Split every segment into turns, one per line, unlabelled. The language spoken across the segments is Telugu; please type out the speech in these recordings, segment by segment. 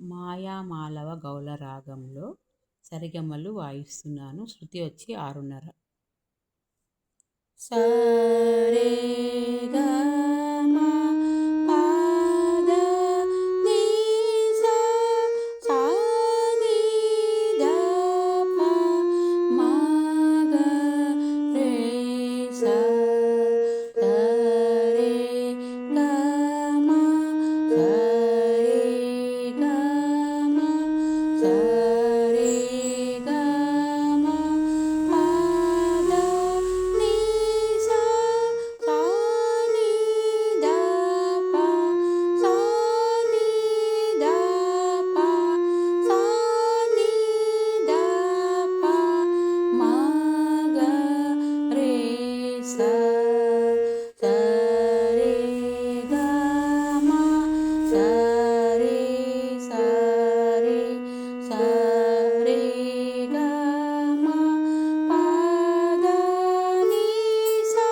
మాయామాళవ గౌళ రాగంలో సరిగమలు వాయిస్తున్నాను. శృతి వచ్చి 6:30. సరే గా మా పా ద నీ సా సా నీ ద ప మా గ రే సా సరే గా మా సరే గా మా సరే గా మా పా ద నీ సా సా నీ ద ప సా నీ ద ప సా నీ ద ప మా గ రే సా సరే గా మా సరే సరే సరే గా మా పా ద నీ సా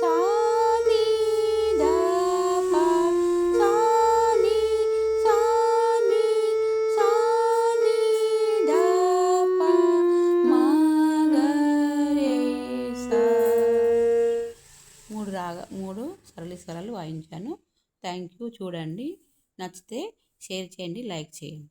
సా నీ ద ప సా నీ సా నీ సా నీ ద ప మా గ రే సా. 3 సరళి స్వరాలు వాయించాను. Thank you. చూడండి, నచ్చితే షేర్ చేయండి, లైక్ చేయండి.